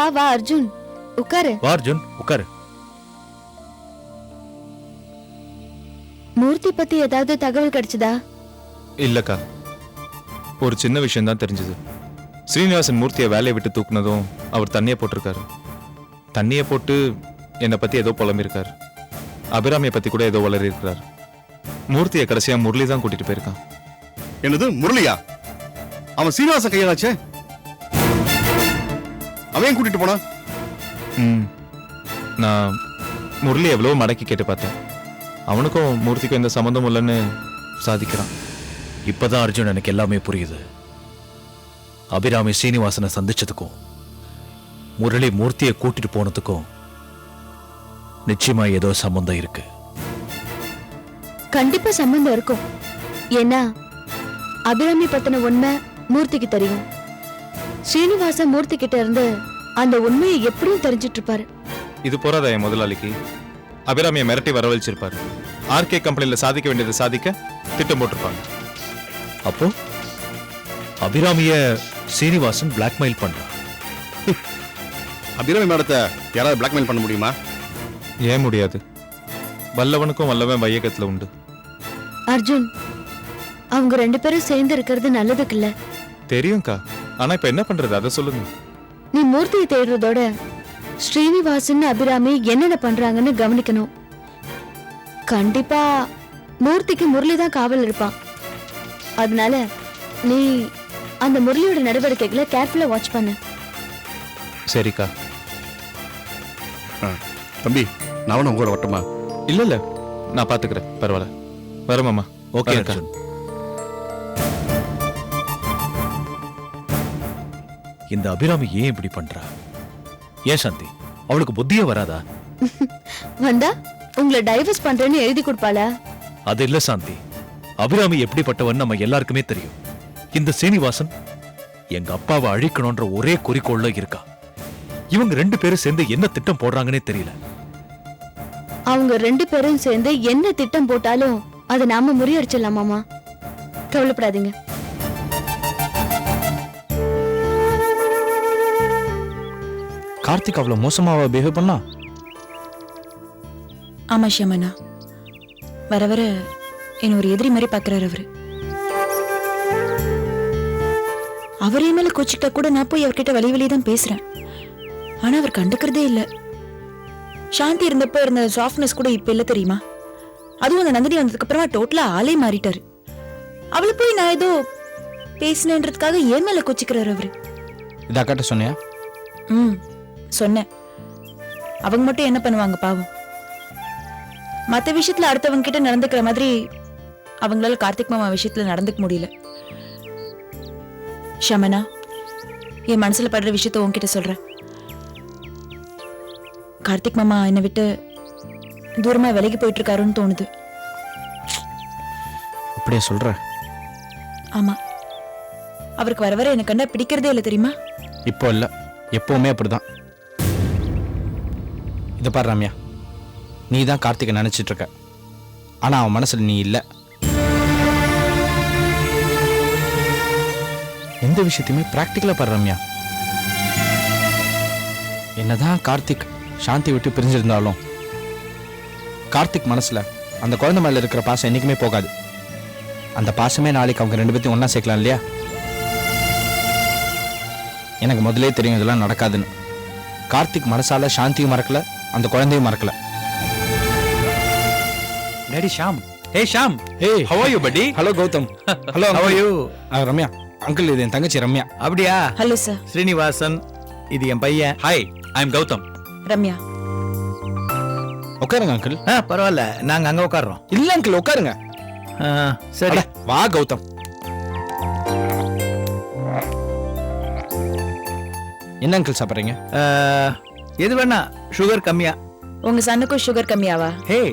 வா வா அர்ஜுன், உட்காரு. வா அர்ஜுன், உட்காரு. மூர்த்தி பத்தி ஏதாவது தகவல் கிடைச்சதா? இல்லக்கா, ஒரு சின்ன விஷயம் தான் தெரிஞ்சது. ஸ்ரீனிவாசன் மூர்த்தியை வேலையை விட்டு தூக்குனதும் அவர் தண்ணியை போட்டிருக்காரு. தண்ணியை போட்டு என்னை பத்தி ஏதோ புலம்பிருக்காரு. அபிராமியை பத்தி கூட ஏதோ வளரி இருக்கிறார். மூர்த்தியை கடைசியா முரளி தான் கூட்டிட்டு போயிருக்கான். என்னது முரளியா? அவன் சீனிவாசன் கையாச்சே, அவன் கூட்டிட்டு போனா? நான் முரளி எவ்வளவு மடக்கி கேட்டு பார்த்தேன். அவனுக்கும் மூர்த்திக்கும் எந்த சம்மந்தமும் இல்லைன்னு சாதிக்கிறான். இப்பதான் அர்ஜுன் எனக்கு எல்லாமே புரியுது. அபிராமி சீனிவாசனை சந்திச்சதுக்கும் முரளி மூர்த்தியை கூட்டிட்டு போனதுக்கும் நிச்சயமா ஏதோ சம்பந்தம் இருக்கு. கண்டிப்பா சம்பந்தம் இருக்கும். ஏன்னா அபிராமி பத்தின உண்மை மூர்த்திக்கு தெரியும். ஸ்ரீனிவாசன் மூர்த்தி கிட்ட இருந்து அந்த உண்மையை எப்படியும் தெரிஞ்சிட்டு இருப்பாரு. இது போறாதா என் முதலாளிக்கு? அபிராமியை மிரட்டி வரவழைச்சிருப்பாரு. ஆர்கே கம்பெனில சாதிக்க வேண்டியதை சாதிக்க திட்டம் போட்டிருப்பாங்க. அப்போ அபிராமிய சீனிவாசன் பிளாக்மெயில் பண்றான். அபிராமி மேடத்தை யாராவது பிளாக்மெயில் பண்ண முடியுமா? ஏன் முடியாது? வல்லவனுக்கும் வல்லவன் வையகத்துல உண்டு. அர்ஜுன், அவங்க 2 பேரும் சேர்ந்து இருக்கிறது நல்லதுக்கு இல்ல. தெரியும்க்கா, ஆனா இப்ப என்ன பண்றது அதை சொல்லுங்க. நீ மூர்த்தியை தேடுறதோட ஸ்ரீனிவாசன் அபிராமி என்னென்ன பண்றாங்கன்னு கவனிக்கணும். கண்டிப்பா மூர்த்திக்கு முரளி தான் காவல் இருப்பான். அதனால நீ அந்த முரளியோட நடவடிக்கைகளை கேர்ஃபுல்லா வாட்ச் பண்ணு. சரிக்கா. தம்பி, நான் உங்களோட வட்டமா? இல்ல இல்ல, நான் பாத்துக்கிறேன், பரவாயில்ல. வரமாமா. ஓகே அக்கா. அர்ஜுன். இந்த அபிராமி ஏன் இப்படி பண்றா? ஏன் சாந்தி, அவளுக்கு புத்தியே வராதா? வந்தா உங்களை டைவர்ஸ் பண்றேன்னு எழுதி கொடுப்பாளா? அது இல்ல சாந்தி, அபிராமி எப்படிப்பட்டவன் நம்ம எல்லாருக்குமே தெரியும். இந்த சீனிவாசன் எங்க அப்பாவை அழிக்கணும்ன்ற ஒரே குறிக்கோள்ல இருக்கா. இவங்க 2 பேரும் சேர்ந்து என்ன திட்டம் போடுறாங்கன்னே தெரியல. அவங்க 2 பேரும் சேர்ந்து என்ன திட்டம் போட்டாலும் அதை நாம முறியடிச்சிடலாம் மாமா. கவலைப்படாதீங்க. கார்த்திக் அவ்வளவு மோசமாவா பிஹேவ் பண்ணா? ஆமா ஷியமண்ணா, வர வர என்ன ஒரு எதிரி மாதிரி பாக்குறாரு அவரு. அவரே மேல கோச்சிக்கிட்டா கூட நான் போய் அவர்கிட்ட வழி தான் பேசுறேன். ஆனா அவர் கண்டுக்கிறதே இல்ல. சாந்தி இருந்தப்ப இருந்த சாஃப்ட்னஸ் கூட இப்ப இல்ல தெரியுமா? அதுவும் அந்த நந்தினி வந்ததுக்கு அப்புறமா டோட்டலா ஆளே மாறிட்டாரு. அவளை போய் நான் ஏதோ பேசினேன்றதுக்காக ஏன் மேல கோச்சிக்கிறாரு அவரு. இது அக்காட்ட சொன்னியா? சொன்னேன். அவங்க மட்டும் என்ன பண்ணுவாங்க பாவம். மத்த விஷயத்துல அடுத்தவங்க கிட்ட நடந்துக்கிற மாதிரி அவங்களால கார்த்திக் மாமா விஷயத்துல நடந்துக்க முடியல. ஷமனா, என் மனசுல படுற விஷயத்த உன்கிட்ட சொல்றேன். கார்த்திக் மாமா என்னை விட்டு தூரமா விலகி போயிட்டு இருக்காருன்னு தோணுது. அப்படியே சொல்ற? ஆமா, அவருக்கு வர வர எனக்கு கண்டா பிடிக்கிறதே இல்லை தெரியுமா? இப்போ இல்ல, எப்பவுமே அப்படிதான். இத பாரு ரம்யா, நீ தான் கார்த்திகை நினைச்சிட்டு இருக்க, ஆனா அவன் மனசுல நீ இல்ல. எந்த விஷயத்தையுமே பிராக்டிக்கலா பாரு ரம்யா. என்னதான் கார்த்திக் சாந்தி விட்டு பிரிஞ்சிருந்தாலும் கார்த்திக் மனசுல அந்த குழந்தை மேல இருக்கிற பாசம் என்னைக்குமே போகாது. அந்த பாசமே நாளைக்கு அவங்க 2 பேத்தையும் ஒன்னா சேர்க்கலாம் இல்லையா? எனக்கு முதலே தெரியும் இதெல்லாம் நடக்காதுன்னு. கார்த்திக் மனசால சாந்தியும் மறக்கல, அந்த குழந்தையும் மறக்கல. Daddy Shyam. Hey Shyam. Hey, how are you buddy? Hello Gautam. Hello. How are you? Ramya, uncle இது என் தங்கச்சி ரம்யா. அப்படியா? Hello sir. ஸ்ரீனிவாசன், இது என் பையன். Hi, I am Gautam. Ramya. உட்காருங்க அங்கிள். பரவாயில்ல, நாங்க அங்க உட்கார்றோம். இல்ல அங்கிள், உட்காருங்க. சரி, வா கௌதம். என்ன அங்கிள் சாப்பிடுறீங்க? எது வேணா, சுகர் கம்மியா. உங்க சன்னுக்கும் சுகர் கம்மியாவா? Hey,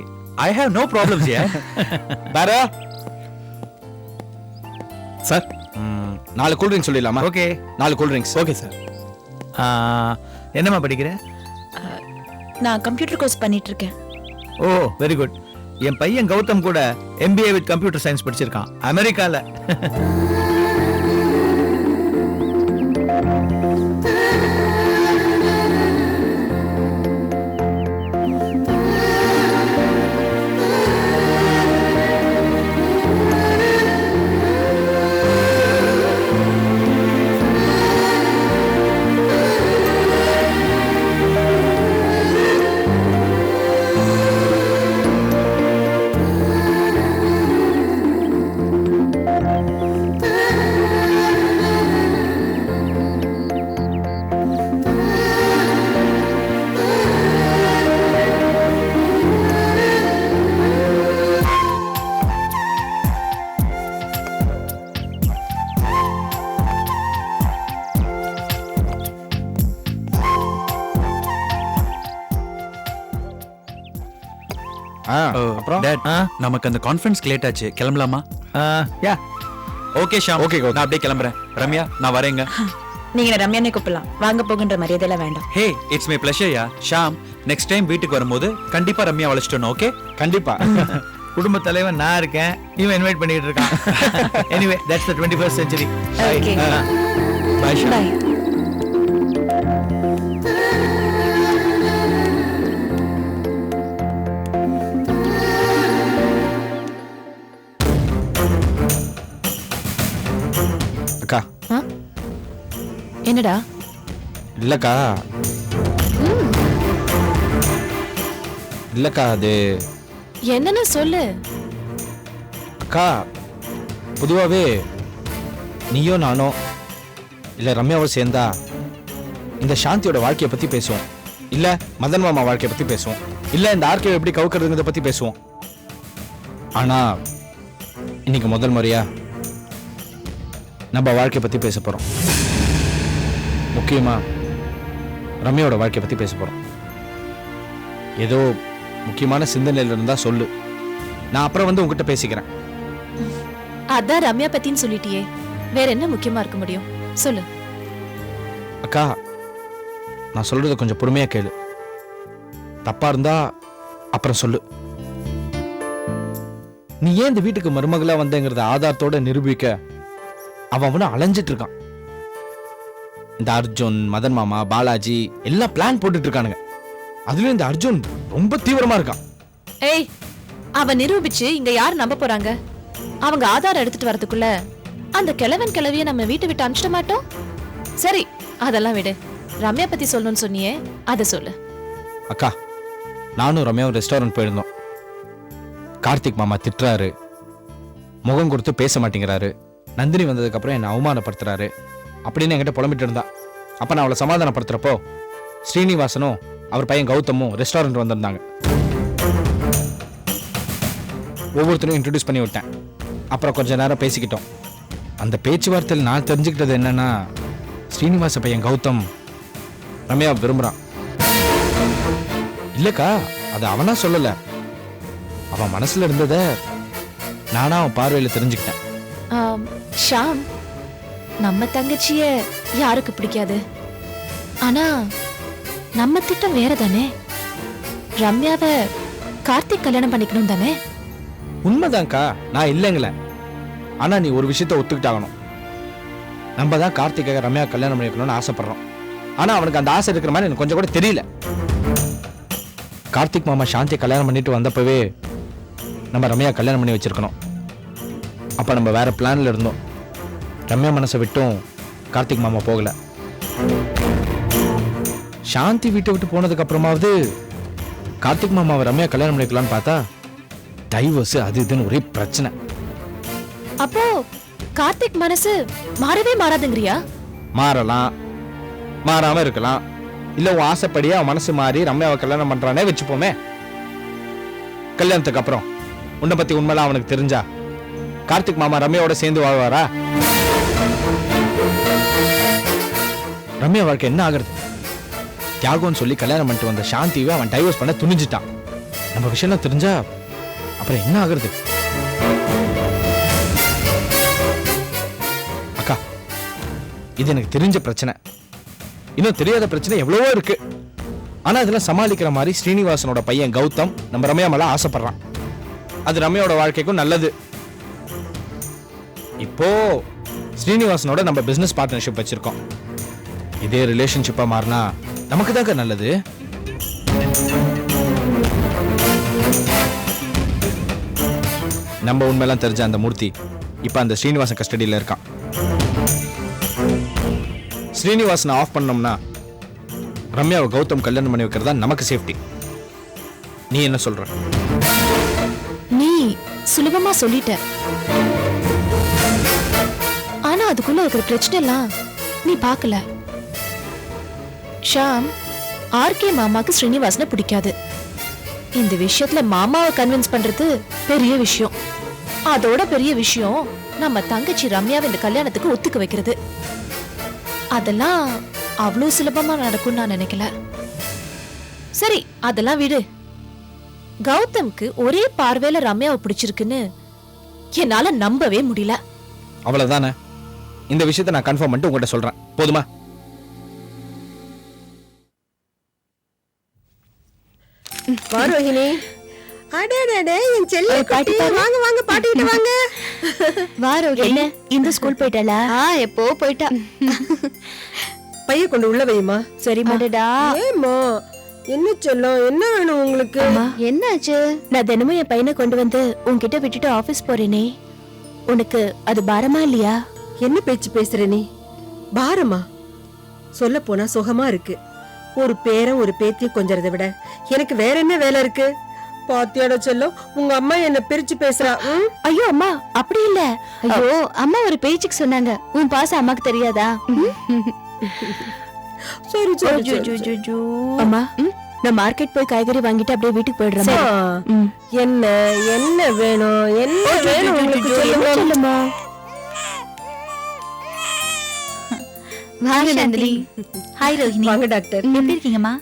I have no problems here. பாரா சார், 4 கூல் ட்ரிங்க்ஸ் சொல்லிடலாமா? Okay. 4 cool drinks. Okay sir. என்னம்மா படிக்கிற? நான் கம்ப்யூட்டர் கோர்ஸ் பண்ணிட்டு இருக்கேன். ஓ, வெரி குட். என் பையன் கௌதம் கூட MBA வித் கம்ப்யூட்டர் சயின்ஸ் படிச்சிருக்கான் அமெரிக்கால. அப்புறம் டேட் நமக்கு அந்த கான்ஃபரன்ஸ்க்கு லேட் ஆச்சு, கிளம்பலாமா? Yeah okay Sham, Okay, okay. நான் அப்படியே கிளம்புறேன். ரம்யா, நான் வரேங்க. நீங்க ரம்யானே கூப்பிடலாம், வாங்க போகின்ற மரியாதையெல்லாம் வேண்டாம். Hey, it's my pleasure yeah. Sham, next time வீட்டுக்கு வரும்போது கண்டிப்பா ரம்யா அழைச்சிட்டு, ஓகே? கண்டிப்பா. குடும்ப தலைவன் நான் இருக்கேன், இவன் இன்வைட் பண்ணிட்டு இருக்கான். Anyway that's the 21st century. Okay. Bye Sham. Bye. அக்கா ஆ? என்னடா? இல்லக்கா இல்லக்கா அது என்னன்னு சொல்லு. அக்கா பொதுவாகவே நீயோ நானோ இல்லை ரம்யாவோ சேர்ந்தா இந்த சாந்தியோட வாழ்க்கையை பற்றி பேசுவோம், இல்லை மதன் மாமா வாழ்க்கையை பற்றி பேசுவோம், இல்லை இந்த ஆர்கியை எப்படி கவுக்கிறதுங்கிறத பற்றி பேசுவோம். ஆனால் இன்னைக்கு முதல் முறையா நம்ம வாழ்க்கையை பற்றி பேச போகிறோம். முக்கியமாக ரம்யாவோட வாழ்க்கையை பற்றி பேச போகிறோம். ஏதோ முக்கியமான சிந்தனையில் இருந்தால் சொல்லு, நான் அப்புறம் வந்து உங்ககிட்ட பேசிக்கிறேன். அதான் ரம்யா பத்தின்னு சொல்லிட்டியே, வேற என்ன முக்கியமா இருக்க முடியும்? சொல்லு. அக்கா நான் சொல்றத கொஞ்சம் பொறுமையா கேளு, தப்பா இருந்தா அப்புறம் சொல்லு. நீ ஏன் இந்த வீட்டுக்கு மருமகளா வந்தேங்கிறத ஆதாரத்தோட நிரூபிக்க அவன் அலைஞ்சிட்டு இருக்கான். இந்த அர்ஜுன், மதன் மாமா, பாலாஜி எல்லாம் பிளான் போட்டுட்டு இருக்கானுங்க. அதுலயும் இந்த அர்ஜுன் ரொம்ப தீவிரமா இருக்கான். ஏய், அவ நிரூபிச்சு இங்க யார் நம்ப போறாங்க? அவங்க ஆதாரம் எடுத்துட்டு வரதுக்குள்ள அந்த கிழவன் கிழவிய நம்ம வீட்டை விட்டு அனுப்பிச்சிட மாட்டோம். சரி, அதெல்லாம் விடு. ரம்யா பத்தி சொல்லணும்னு சொன்னியே, அதை சொல்லு. அக்கா நானும் ரம்யாவும் ரெஸ்டாரண்ட் போயிருந்தோம். கார்த்திக் மாமா திட்டுறாரு, முகம் கொடுத்து பேச மாட்டேங்கிறாரு, நந்தினி வந்ததுக்கு அப்புறம் என்னை அவமானப்படுத்துறாரு அப்படின்னு என்கிட்ட புலம்பிட்டு இருந்தா. அப்ப நான் அவளை சமாதானப்படுத்துறப்போ ஸ்ரீனிவாசனும் அவர் பையன் கௌதமும் ரெஸ்டாரண்ட் வந்திருந்தாங்க. ஒவ்வொருத்தரையும் இன்ட்ரடியூஸ் பண்ணி விட்டேன். அப்புறம் கொஞ்ச நேரம் பேசிக்கிட்டோம். அந்த பேச்சுவார்த்தையில் நான் தெரிஞ்சுக்கிட்டது என்னன்னா, ஸ்ரீனிவாச பையன் கௌதம் ரம்யா விரும்புறான். இல்லக்கா அது அவனா சொல்லல, அவன் மனசுல இருந்தத நானா அவன் பார்வையில தெரிஞ்சுக்கிட்டேன். ஷாம், நம்ம தங்கச்சிய யாருக்கு பிடிக்காது? ஆனா நம்ம திட்டம் வேற தானே. ரம்யாவை கார்த்திக் கல்யாணம் பண்ணிக்கணும் தானே? உண்மைதான்க்கா, நான் இல்லைங்கள. ஆனா நீ ஒரு விஷயத்த ஒத்துக்கிட்டாகணும். நம்ம தான் கார்த்திகை ரம்யா கல்யாணம் பண்ணிக்கணும்னு ஆசைப்படுறோம். ஆனா அவனுக்கு அந்த ஆசை இருக்கிற மாதிரி எனக்கு கொஞ்சம் கூட தெரியல. கார்த்திக் மாமா சாந்தியை கல்யாணம் பண்ணிட்டு வந்தப்பவே நம்ம ரம்யா கல்யாணம் பண்ணி வச்சிருக்கணும். அப்ப நம்ம வேற பிளான்ல இருந்தோம். ரம்யா மனசை விட்டும் கார்த்திக் மாமா போகல. சாந்தி வீட்டை விட்டு போனதுக்கு அப்புறமாவது கார்த்திக் மாமாவை ரம்யா கல்யாணம் பண்ணிக்கலாம்னு பார்த்தா டைவர்ஸ் அது இதுன்னு ஒரே பிரச்சனை. அப்போ கார்த்திக் மனசு மாறவே மாறாதுங்கறியா? மாறலாம், மாறாம இருக்கலாம். இல்ல உன் ஆசைப்படியே அவன் மனசு மாறி ரம்யாவை கல்யாணம் பண்றானே வச்சுப்போமே. கல்யாணத்துக்கு அப்புறம் உன்னை பத்தி உண்மைலாம் அவனுக்கு தெரிஞ்சா கார்த்திக் மாமா ரம்யாவோட சேர்ந்து வாழ்வாரா? ரம்யா வாழ்க்கை என்ன ஆகுறது? தியாகம்னு சொல்லி கல்யாணம் பண்ணிட்டு வந்த சாந்திவை அவன் டைவர்ஸ் பண்ண துணிஞ்சிட்டான். நம்ம விஷயம் தெரிஞ்சா அப்புறம் என்ன ஆகுறது? அக்கா இது எனக்கு தெரிஞ்ச பிரச்சனை. இன்னும் தெரியாத பிரச்சனை எவ்வளவோ இருக்கு. ஆனா இதெல்லாம் சமாளிக்கிற மாதிரி ஸ்ரீனிவாசனோட பையன் கௌதம் நம்ம ரம்யா மேல ஆசைப்படுறான். அது ரம்யாவோட வாழ்க்கைக்கும் நல்லது. இப்போ ஸ்ரீனிவாசனோட நம்ம பிசினஸ் பார்ட்னர்ஷிப் வச்சிருக்கோம். இதே ரிலேஷன்ஷிப்பா மாறினா நமக்கு தாங்க நல்லது. நம்ம உண்மையெல்லாம் தெரிஞ்ச அந்த மூர்த்தி இப்ப அந்த ஸ்ரீனிவாசன் கஸ்டடியில இருக்கான். ஸ்ரீனிவாசனை ஆஃப் பண்ணோம்னா ரம்யாவை கௌதம் கல்யாணம் பண்ணி வைக்கிறதா நமக்கு சேஃப்டி. நீ என்ன சொல்ற? நீ சுலபமா சொல்லிட்ட. ஆனா அதுக்குள்ள இருக்கிற பிரச்சனை எல்லாம் நீ பார்க்கல. ஷாம், ஆர்கே மாமாக்கு ஸ்ரீனிவாசனை பிடிக்காது. இந்த விஷயத்துல மாமாவை கன்வின்ஸ் பண்றது பெரிய விஷயம். அதோட பெரிய விஷயம் நம்ம தங்கச்சி ரம்யாவை இந்த கல்யாணத்துக்கு ஒத்துக்க வைக்கிறது. அதெல்லாம் அவ்வளவு சுலபமா நடக்கும்னு நான் நினைக்கல. சரி, அதெல்லாம் விடு. கௌதம்க்கு ஒரே பார்வையில ரம்யாவை பிடிச்சிருக்குன்னு என்னால நம்பவே முடியல. அவ்வளவுதானே? இந்த விஷயத்தை நான் கன்ஃபார்ம் பண்ணிட்டு உங்ககிட்ட சொல்றேன். போதுமா? வா ரோஹிணி. அடடடே என் செல்ல பாட்டி வாங்க வாங்க பாட்டிட்டு வாங்க. வா ரோஹிணி. இந்த ஸ்கூல் போயிட்டாளா? எப்போ போயிட்டா. பைய கொண்டு உள்ள வைமா. சரி மாடடா. ஏம்மா என்ன செல்லம், என்ன வேணும் உங்களுக்கு? என்னாச்சு? நான் தினமும் என் பையனை கொண்டு வந்து உன்கிட்ட விட்டுட்டு ஆபீஸ் போறேனே, உனக்கு அது பாரமா இல்லையா? என்ன பேச்சு பேசுற நீ? பாரமா? சொல்ல போனா சுகமா இருக்கு. ஒரு பேரன் ஒரு பேத்திய கொஞ்சறதை விட எனக்கு வேற என்ன வேலை இருக்கு? பாத்தியாட செல்லம், உங்க அம்மா என்ன பிரிச்சு பேசுறா. ஐயோ அம்மா, அப்படி இல்ல. ஐயோ அம்மா ஒரு பேச்சுக்கு சொன்னாங்க. உன் பாசம் அம்மாக்கு தெரியாதா? சரி சரி. அம்மா, நான் மார்க்கெட் போய் காய்கறி வாங்கிட்டு அப்படியே வீட்டுக்கு போயிடுறேன். என்ன என்ன வேணும், என்ன வேணும் உங்களுக்கு சொல்லுமா? வாங்க நந்தினி. ஹாய் ரோஹிணி. வாங்க டாக்டர். எப்படி இருக்கீங்கம்மா?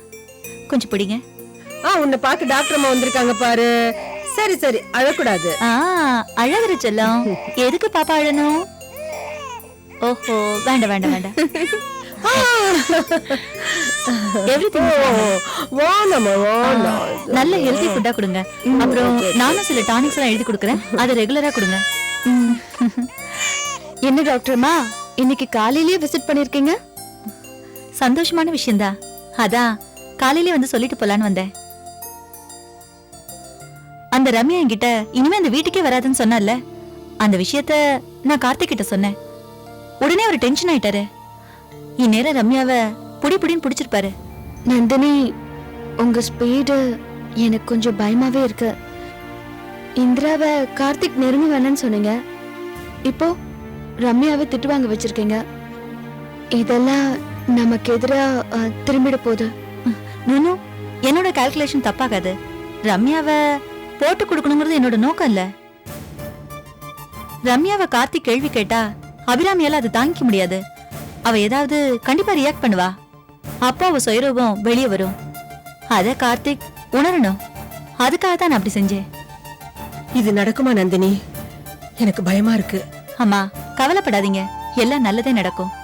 கொஞ்சம் பிடிங்க. உன்னை பார்க்க டாக்டர் அம்மா வந்திருக்காங்க பாரு. சரி சரி, அழக்கூடாது. அழகுற செல்லம். எதுக்கு பாப்பா அழணும்? ஓஹோ, வேண்டாம் வேண்டாம் வேண்டாம். நல்ல ஹெல்தி ஃபுட்டா கொடுங்க. அப்புறம் நானும் சில டானிக்ஸ் எல்லாம் எழுதி கொடுக்கறேன், அதை ரெகுலரா கொடுங்க. என்ன டாக்டர்மா, இன்னைக்கு காலையிலேயே விசிட் பண்ணிருக்கீங்க? சந்தோஷமான விஷயம்தான். அதான் காலையிலே வந்து சொல்லிட்டு போலான்னு வந்தேன். அந்த ரம்யா என்கிட்ட இனிமே அந்த வீட்டுக்கே வராதுன்னு சொன்னால, அந்த விஷயத்த நான் கார்த்திக் கிட்ட சொன்னேன். உடனே அவர் டென்ஷன் ஆயிட்டாரு. இந்நேரம் ரம்யாவை புடி புடின்னு பிடிச்சிருப்பாரு. நந்தினி, உங்க ஸ்பீடு எனக்கு கொஞ்சம் பயமாவே இருக்கு. இந்திராவை கார்த்திக் நெருங்கி வேணும்னு சொன்னீங்க, இப்போ ரம்யாவை திட்டு வாங்க வச்சிருக்கீங்க. இதெல்லாம் நமக்கு எதிரா திரும்பிட போகுது. நூனு, என்னோட கால்குலேஷன் தப்பாகாது. ரம்யாவை போட்டு கொடுக்கணுங்கிறது என்னோட நோக்கம் இல்ல. ரம்யாவை கார்த்திக் கேள்வி கேட்டா அபிராமியால அதை தாங்கிக்க முடியாது. அவ ஏதாவது கண்டிப்பா ரியாக்ட் பண்ணுவா. அப்போ அவ சுயரூபம் வெளியே வரும். அத கார்த்திக் உணரணும். அதுக்காக தான் நான் அப்படி செஞ்சேன். இது நடக்குமா நந்தினி? எனக்கு பயமா இருக்கு. அம்மா, கவலைப்படாதீங்க, எல்லாம் நல்லதே நடக்கும்.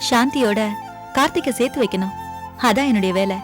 சாந்தியோட கார்த்திகை சேர்த்து வைக்கணும், அதான் என்னுடைய வேலை.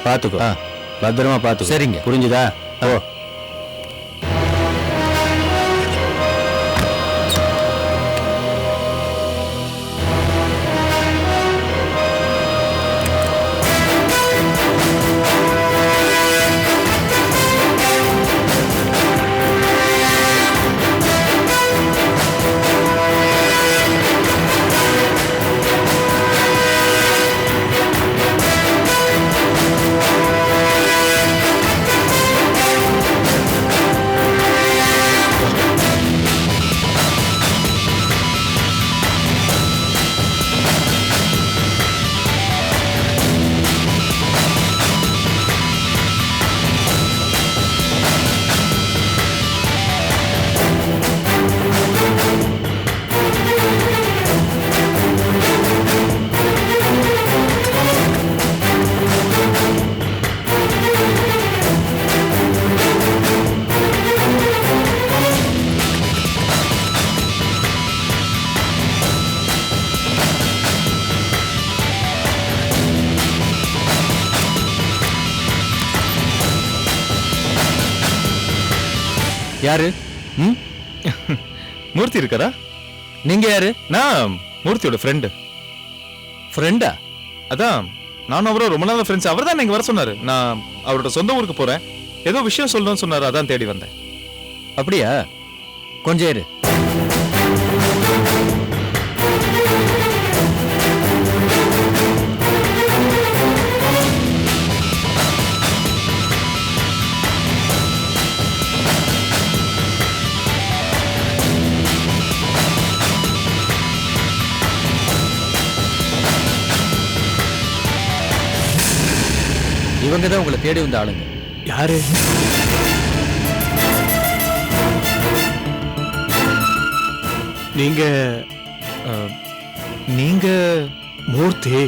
பாத்துக்கோ பத்திரமா பாத்துக்கோ. சரிங்க. புரிஞ்சுதா? ஓ. யாரு? ம், மூர்த்தி இருக்காரா? நீங்க யாரு? நான் மூர்த்தியோட ஃப்ரெண்டு. ஃப்ரெண்டா? அதான் நானும் அவரும் ரொம்ப நாள் ஃப்ரெண்ட்ஸ். அவர் தான் இங்க வர சொன்னாரு. நான் அவரோட சொந்த ஊருக்கு போறேன், ஏதோ விஷயம் சொல்லணும்னு சொன்னாரு, அதான் தேடி வந்தேன். அப்படியா? கொஞ்சம் இரு. இவங்க தான் உங்களை தேடி வந்த ஆளுங்க. யாரு? நீங்க நீங்க மூர்த்தி.